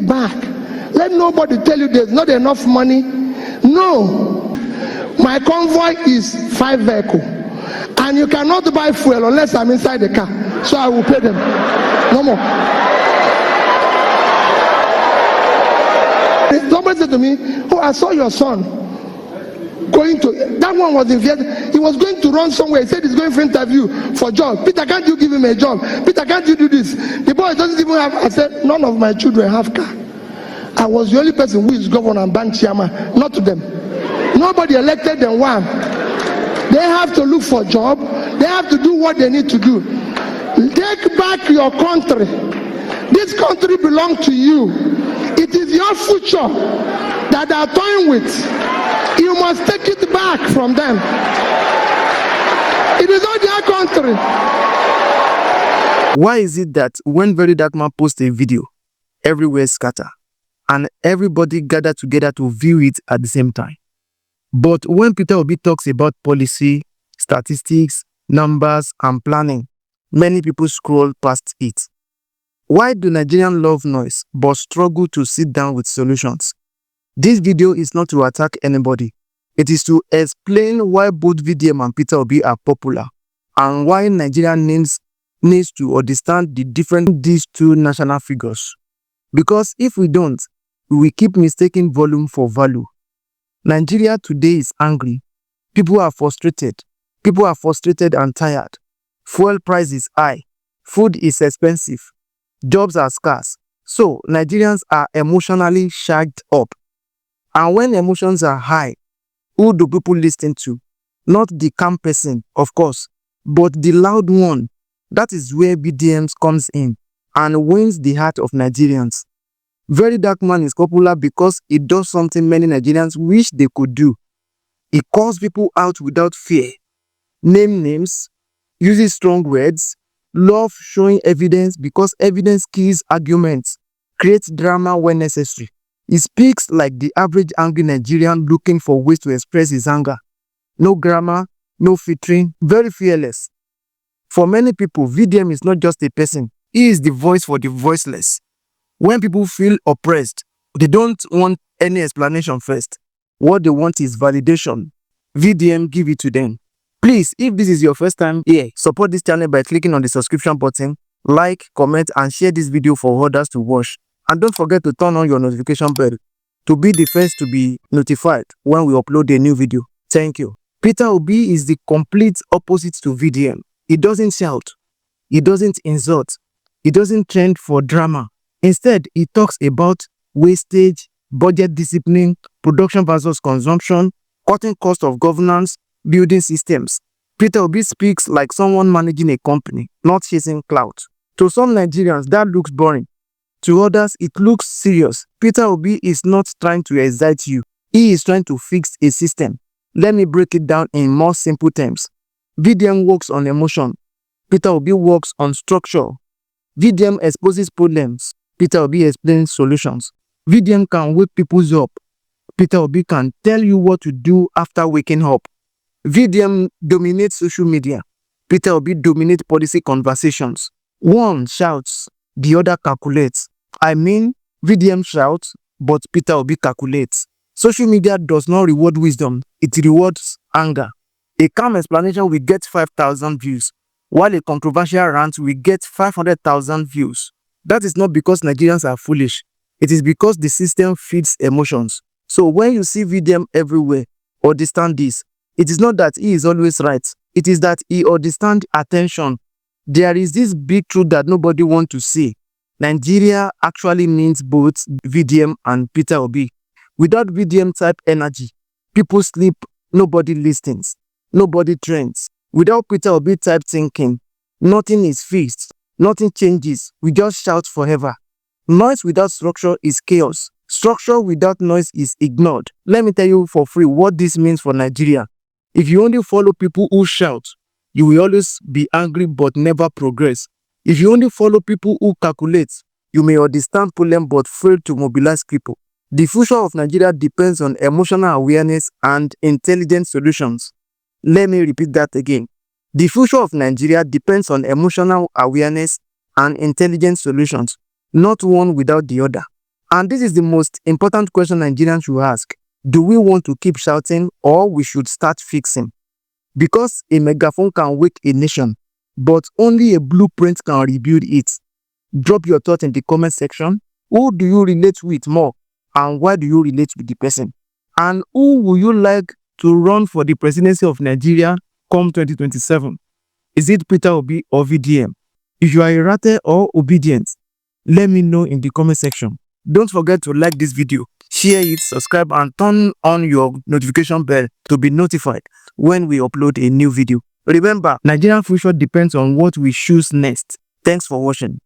it back. Let nobody tell you there's not enough money. No. My convoy is 5 vehicles. And you cannot buy fuel unless I'm inside the car. So I will pay them. No more. Somebody said to me, oh, I saw your son going to, that one was in Vietnam. He was going to run somewhere. He said he's going for interview for job. Peter, can't you give him a job? Peter, can't you do this? The boy doesn't even have, I said, none of my children have car. I was the only person who is governor and bank chairman, not to them. Nobody elected them. One. They have to look for job. They have to do what they need to do. Take back your country. This country belongs to you. It is your future that they are toying with. You must take it back from them. It is not their country. Why is it that when VeryDarkMan posts a video, everywhere scatter and everybody gather together to view it at the same time? But when Peter Obi talks about policy, statistics, numbers, and planning, many people scroll past it. Why do Nigerians love noise but struggle to sit down with solutions? This video is not to attack anybody. It is to explain why both VDM and Peter Obi are popular and why Nigeria needs to understand the difference in these two national figures. Because if we don't, we will keep mistaking volume for value. Nigeria today is angry. People are frustrated. People are frustrated and tired. Fuel price is high. Food is expensive. Jobs are scarce. So Nigerians are emotionally shagged up. And when emotions are high, who do people listen to? Not the calm person, of course, but the loud one. That is where VDM comes in and wins the heart of Nigerians. VeryDarkMan is popular because it does something many Nigerians wish they could do. It calls people out without fear. Name names, uses strong words, love showing evidence because evidence kills arguments, creates drama when necessary. He speaks like the average angry Nigerian looking for ways to express his anger. No grammar, no filtering, very fearless. For many people, VDM is not just a person. He is the voice for the voiceless. When people feel oppressed, they don't want any explanation first. What they want is validation. VDM give it to them. Please, if this is your first time here, support this channel by clicking on the subscription button, like, comment, and share this video for others to watch. And don't forget to turn on your notification bell to be the first to be notified when we upload a new video. Thank you. Peter Obi is the complete opposite to VDM. He doesn't shout. He doesn't insult. He doesn't trend for drama. Instead, he talks about wastage, budget discipline, production versus consumption, cutting cost of governance, building systems. Peter Obi speaks like someone managing a company, not chasing clout. To some Nigerians, that looks boring. To others, it looks serious. Peter Obi is not trying to excite you. He is trying to fix a system. Let me break it down in more simple terms. VDM works on emotion. Peter Obi works on structure. VDM exposes problems. Peter Obi explains solutions. VDM can wake people up. Peter Obi can tell you what to do after waking up. VDM dominates social media. Peter Obi dominates policy conversations. One shouts, the other calculates. I mean, VDM shouts, but Peter Obi calculates. Social media does not reward wisdom, it rewards anger. A calm explanation will get 5,000 views, while a controversial rant will get 500,000 views. That is not because Nigerians are foolish. It is because the system feeds emotions. So when you see VDM everywhere, understand this. It is not that he is always right. It is that he understands attention. There is this big truth that nobody wants to see. Nigeria actually needs both VDM and Peter Obi. Without VDM type energy, people sleep, nobody listens, nobody trends. Without Peter Obi type thinking, nothing is fixed, nothing changes, we just shout forever. Noise without structure is chaos. Structure without noise is ignored. Let me tell you for free what this means for Nigeria. If you only follow people who shout, you will always be angry but never progress. If you only follow people who calculate, you may understand problem but fail to mobilize people. The future of Nigeria depends on emotional awareness and intelligent solutions. Let me repeat that again. The future of Nigeria depends on emotional awareness and intelligent solutions, not one without the other. And this is the most important question Nigerians should ask. Do we want to keep shouting, or we should start fixing? Because a megaphone can wake a nation, but only a blueprint can rebuild it. Drop your thoughts in the comment section. Who do you relate with more, and why do you relate with the person? And who would you like to run for the presidency of Nigeria come 2027? Is it Peter Obi or VDM? If you are erratic or obedient, let me know in the comment section. Don't forget to like this video, share it, subscribe, and turn on your notification bell to be notified when we upload a new video. Remember, Nigerian future depends on what we choose next. Thanks for watching.